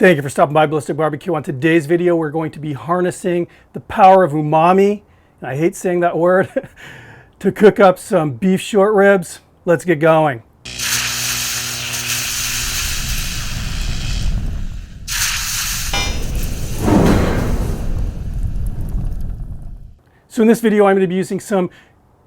Thank you for stopping by Ballistic BBQ. On today's video, we're going to be harnessing the power of umami, and I hate saying that word, to cook up some beef short ribs. Let's get going. So in this video, I'm going to be using some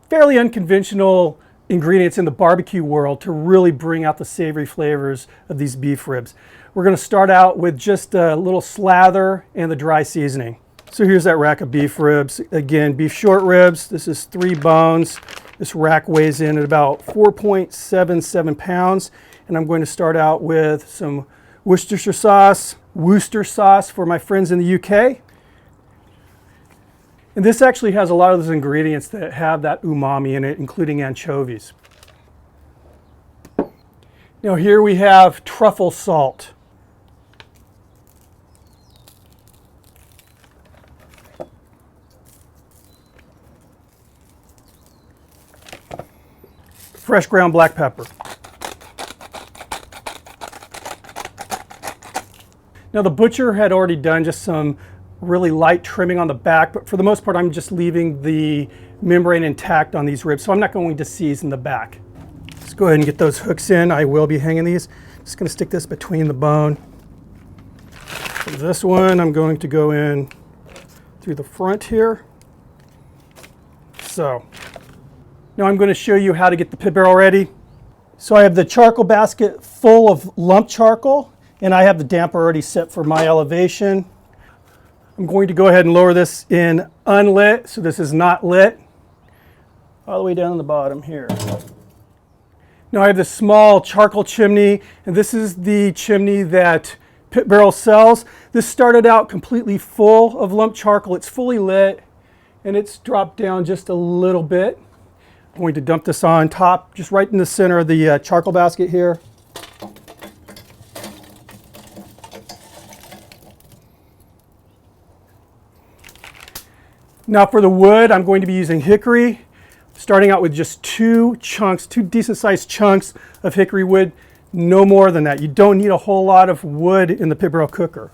fairly unconventional ingredients in the barbecue world to really bring out the savory flavors of these beef ribs. We're going to start out with just a little slather and the dry seasoning. So here's that rack of beef ribs. Again, beef short ribs. This is 3 bones. This rack weighs in at about 4.77 pounds. And I'm going to start out with some Worcestershire sauce, Worcester sauce for my friends in the UK. And this actually has a lot of those ingredients that have that umami in it, including anchovies. Now here we have truffle salt. Fresh ground black pepper. Now the butcher had already done just some really light trimming on the back, but for the most part I'm just leaving the membrane intact on these ribs, so I'm not going to season the back. Let's go ahead and get those hooks in. I will be hanging these. Just going to stick this between the bone. For this one I'm going to go in through the front here. So now I'm going to show you how to get the pit barrel ready. So I have the charcoal basket full of lump charcoal, and I have the damper already set for my elevation. I'm going to go ahead and lower this in unlit, so this is not lit, all the way down to the bottom here. Now I have this small charcoal chimney, and this is the chimney that Pit Barrel sells. This started out completely full of lump charcoal. It's fully lit, and it's dropped down just a little bit. I'm going to dump this on top, just right in the center of the charcoal basket here. Now for the wood, I'm going to be using hickory, starting out with just 2 chunks, 2 decent sized chunks of hickory wood, no more than that. You don't need a whole lot of wood in the pit barrel cooker.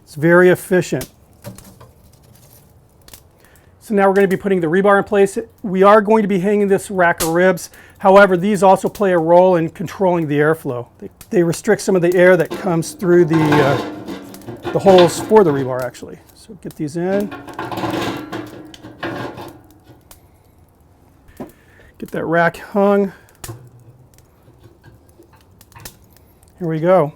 It's very efficient. So now we're going to be putting the rebar in place. We are going to be hanging this rack of ribs. However, these also play a role in controlling the airflow. They restrict some of the air that comes through the holes for the rebar actually. So get these in. Get that rack hung. Here we go.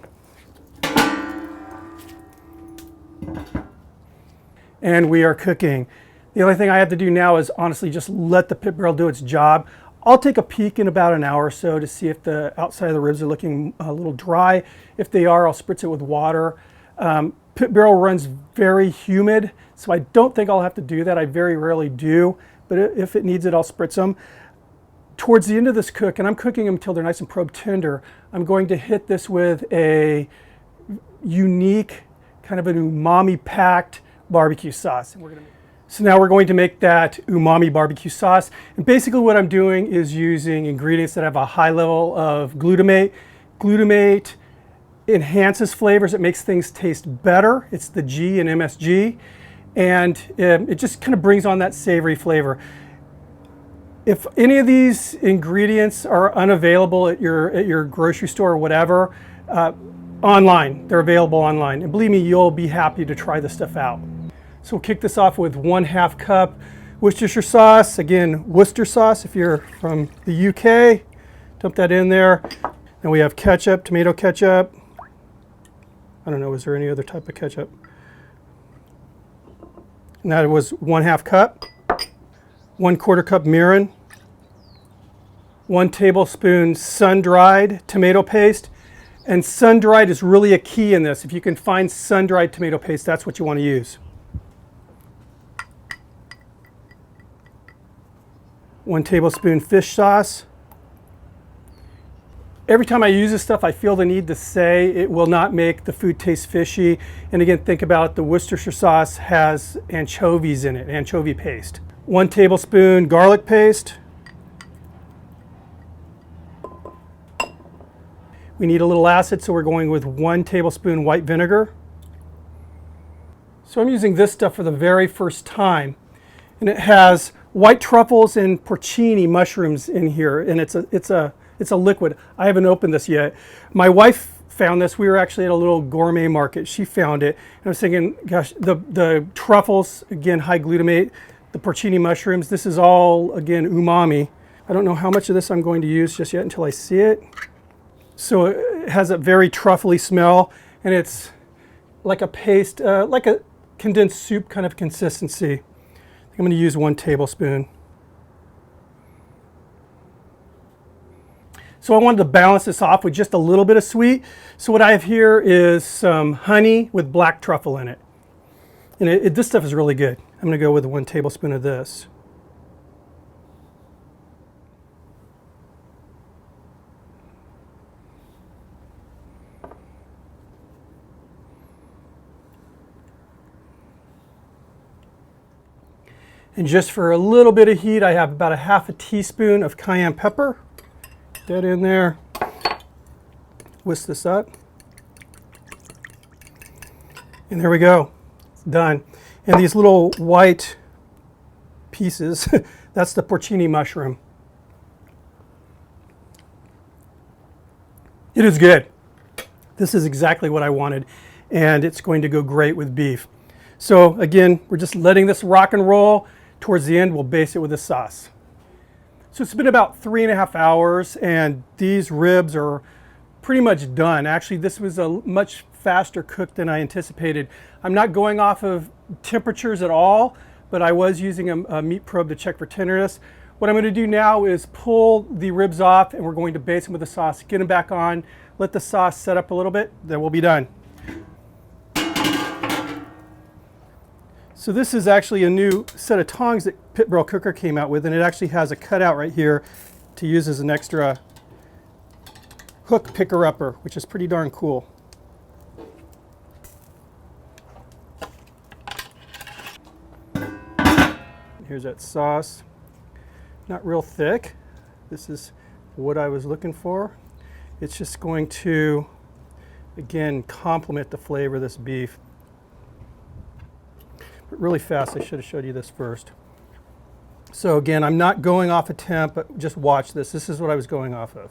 And we are cooking. The only thing I have to do now is honestly just let the pit barrel do its job. I'll take a peek in about an hour or so to see if the outside of the ribs are looking a little dry. If they are, I'll spritz it with water. Pit barrel runs very humid, so I don't think I'll have to do that. I very rarely do, but if it needs it, I'll spritz them. Towards the end of this cook, and I'm cooking them until they're nice and probe tender, I'm going to hit this with a unique, kind of an umami-packed barbecue sauce. So now we're going to make that umami barbecue sauce. And basically what I'm doing is using ingredients that have a high level of glutamate. Glutamate enhances flavors. It makes things taste better. It's the G in MSG. And it just kind of brings on that savory flavor. If any of these ingredients are unavailable at your grocery store or whatever, online, they're available online. And believe me, you'll be happy to try this stuff out. So we'll kick this off with 1/2 cup Worcestershire sauce. Again, Worcester sauce if you're from the UK. Dump that in there. Then we have ketchup, tomato ketchup. I don't know, is there any other type of ketchup? And that was 1/2 cup. 1/4 cup mirin. 1 tablespoon sun-dried tomato paste. And sun-dried is really a key in this. If you can find sun-dried tomato paste, that's what you want to use. 1 tablespoon fish sauce. Every time I use this stuff, I feel the need to say it will not make the food taste fishy. And again, think about the Worcestershire sauce has anchovies in it, anchovy paste. 1 tablespoon garlic paste. We need a little acid, so we're going with 1 tablespoon white vinegar. So I'm using this stuff for the very first time, and it has white truffles and porcini mushrooms in here, and it's a liquid. I haven't opened this yet. My wife found this. We were actually at a little gourmet market. She found it, and I was thinking, gosh, the truffles, again, high glutamate, the porcini mushrooms, this is all, again, umami. I don't know how much of this I'm going to use just yet until I see it. So it has a very truffly smell, and it's like a paste, like a condensed soup kind of consistency. I think I'm going to use 1 tablespoon. So I wanted to balance this off with just a little bit of sweet. So what I have here is some honey with black truffle in it. And this stuff is really good. I'm going to go with 1 tablespoon of this. And just for a little bit of heat, I have about a ½ teaspoon of cayenne pepper. Get that in there. Whisk this up. And there we go. It's done. And these little white pieces, that's the porcini mushroom. It is good. This is exactly what I wanted, and it's going to go great with beef. So again, we're just letting this rock and roll. Towards the end, we'll base it with a sauce. So it's been about 3.5 hours, and these ribs are pretty much done. Actually, this was a much faster cook than I anticipated. I'm not going off of temperatures at all, but I was using a meat probe to check for tenderness. What I'm going to do now is pull the ribs off, and we're going to base them with the sauce, get them back on, let the sauce set up a little bit, then we'll be done. So this is actually a new set of tongs that Pit Barrel Cooker came out with, and it actually has a cutout right here to use as an extra hook picker-upper, which is pretty darn cool. Here's that sauce. Not real thick. This is what I was looking for. It's just going to, again, complement the flavor of this beef. But really fast, I should have showed you this first. So again, I'm not going off a temp, but just watch this. This is what I was going off of.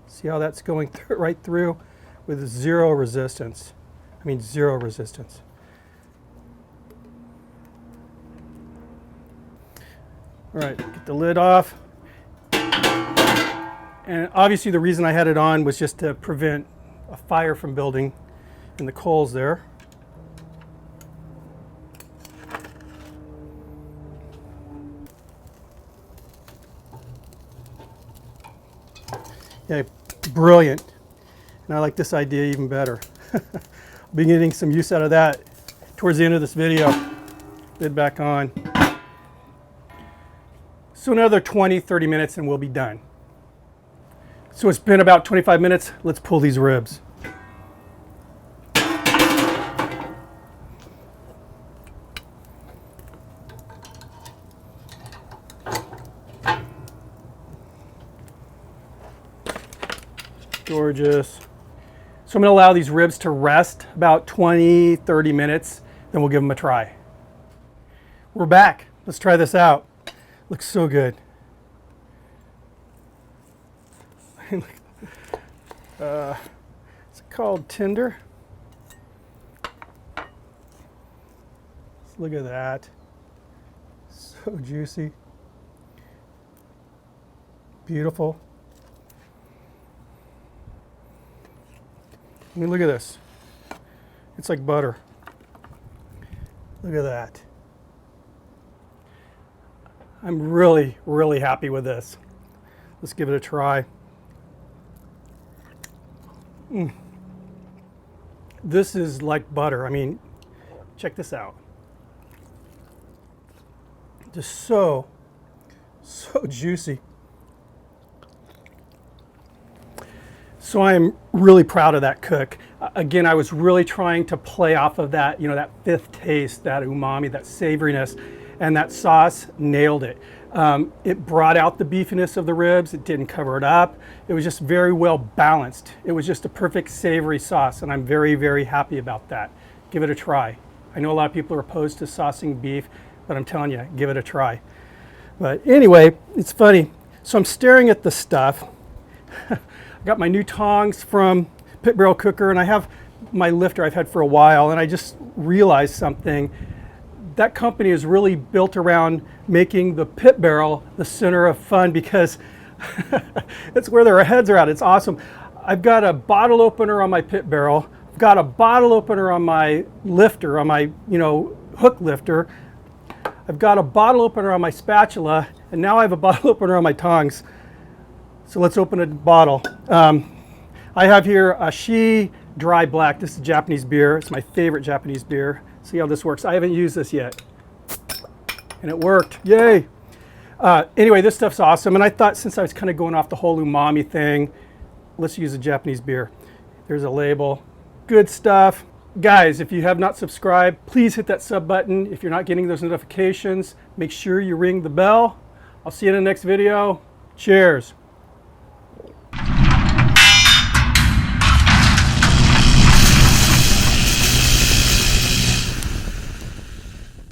See how that's going right through with zero resistance. I mean, zero resistance. All right, get the lid off. And obviously the reason I had it on was just to prevent a fire from building in the coals there. Yeah, brilliant. And I like this idea even better. I'll be getting some use out of that towards the end of this video. Lid back on. So another 20-30 minutes and we'll be done. So it's been about 25 minutes. Let's pull these ribs. Gorgeous. So I'm going to allow these ribs to rest about 20-30 minutes, then we'll give them a try. We're back. Let's try this out. Looks so good. Is it called tender? Let's look at that. So juicy. Beautiful. I mean, look at this. It's like butter. Look at that. I'm really, really happy with this. Let's give it a try. This is like butter. I mean, check this out. Just so juicy. So I am really proud of that cook. Again, I was really trying to play off of that, you know, that fifth taste, that umami, that savoriness, and that sauce nailed it. It brought out the beefiness of the ribs. It didn't cover it up. It was just very well balanced. It was just a perfect savory sauce, and I'm very, very happy about that. Give it a try. I know a lot of people are opposed to saucing beef, but I'm telling you, give it a try. But anyway, it's funny. So I'm staring at the stuff. I got my new tongs from Pit Barrel Cooker, and I have my lifter I've had for a while, and I just realized something. That company is really built around making the pit barrel the center of fun, because it's where their heads are at. It's awesome. I've got a bottle opener on my pit barrel. I've got a bottle opener on my lifter, on my hook lifter. I've got a bottle opener on my spatula, and now I have a bottle opener on my tongs. So let's open a bottle. I have here a Shi Dry Black. This is Japanese beer. It's my favorite Japanese beer. See how this works. I haven't used this yet, and it worked. Yay! Anyway, this stuff's awesome, and I thought, since I was kind of going off the whole umami thing, let's use a Japanese beer. There's a label. Good stuff. Guys, if you have not subscribed, please hit that sub button. If you're not getting those notifications, make sure you ring the bell. I'll see you in the next video. Cheers.